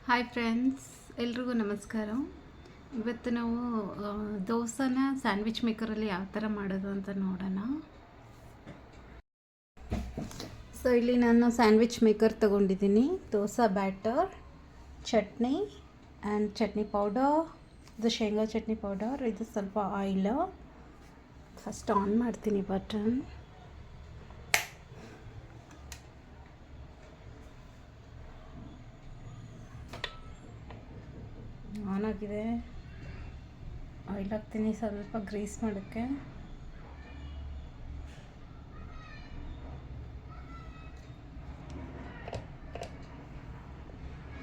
Hi friends, ಎಲ್ರಿಗೂ ನಮಸ್ಕಾರ. ಇವತ್ತು ನಾವು ದೋಸೆನ ಸ್ಯಾಂಡ್ವಿಚ್ ಮೇಕರಲ್ಲಿ ಯಾವ ಥರ ಮಾಡೋದು ಅಂತ ನೋಡೋಣ. ಸೊ ಇಲ್ಲಿ ನಾನು ಸ್ಯಾಂಡ್ವಿಚ್ ಮೇಕರ್ ತೊಗೊಂಡಿದ್ದೀನಿ. Dosa batter, chutney and chutney powder, ಇದು ಶೇಂಗಾ ಚಟ್ನಿ ಪೌಡರ್, ಇದು ಸ್ವಲ್ಪ ಆಯಿಲ್. ಫಸ್ಟ್ ಆನ್ ಮಾಡ್ತೀನಿ ಬಟನ್. ಆನ್ ಆಗಿದೆ. ಆಯಿಲ್ ಹಾಕ್ತೀನಿ ಸ್ವಲ್ಪ ಗ್ರೀಸ್ ಮಾಡೋಕ್ಕೆ.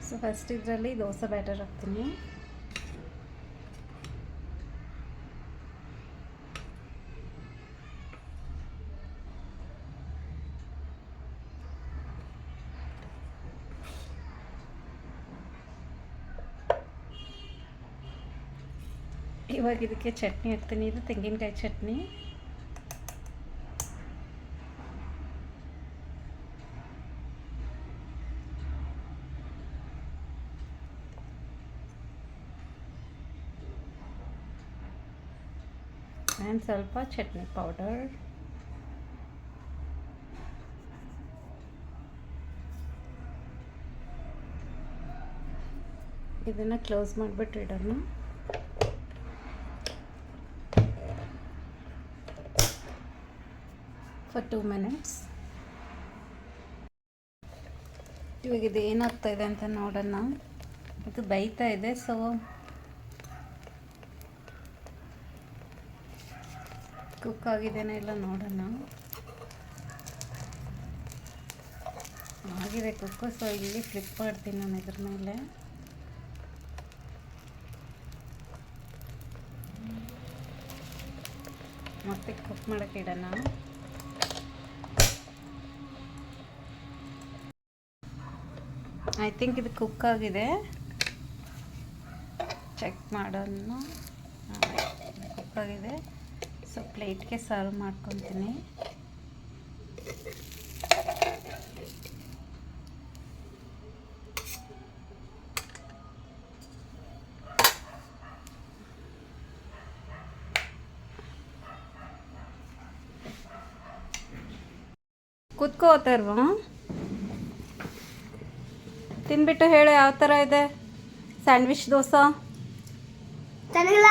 ಸೊ ಫಸ್ಟ್ ಇದರಲ್ಲಿ ದೋಸೆ ಬ್ಯಾಟರ್ ಹಾಕ್ತೀನಿ. ಇವಾಗ ಇದಕ್ಕೆ ಚಟ್ನಿ ಹಾಕ್ತೀನಿ. ಇದು ತೆಂಗಿನಕಾಯಿ ಚಟ್ನಿ. ಆ್ಯಂಡ್ ಸ್ವಲ್ಪ ಚಟ್ನಿ ಪೌಡರ್. ಇದನ್ನು ಕ್ಲೋಸ್ ಮಾಡಿಬಿಟ್ಟು ಇಡೋಣ. For 2 minutes. ಇವಾಗ ಇದು ಏನಾಗ್ತಾ ಇದೆ ಅಂತ ನೋಡೋಣ. ಇದು ಬೇಯ್ತಾ ಇದೆ. ಸೊ ಕುಕ್ ಆಗಿದೆಯೋ ಇಲ್ಲ ನೋಡೋಣ. ಆಗಿದೆ ಕುಕ್ಕು. ಸೊ ಇಲ್ಲಿ ಫ್ಲಿಪ್ ಮಾಡ್ತೀನಿ ನಾನು ಇದ್ರ ಮೇಲೆ. ಮತ್ತೆ ಕುಕ್ ಮಾಡೋಕ್ಕೆ ಇಡೋಣ. ಐ ಥಿಂಕ್ ಇದು ಕುಕ್ ಆಗಿದೆ. ಚೆಕ್ ಮಾಡೋಣ. ಕುಕ್ ಆಗಿದೆ. ಸೊ ಪ್ಲೇಟ್ಗೆ ಸರ್ವ್ ಮಾಡ್ಕೊತೀನಿ. ಕೂತ್ಕೋತಾರವಾ? ತಿಂದ್ಬಿಟ್ಟು ಹೇಳು ಯಾವ ಥರ ಇದೆ ಸ್ಯಾಂಡ್ವಿಚ್ ದೋಸೆ. ಚೆನ್ನಾಗಿಲ್ಲ.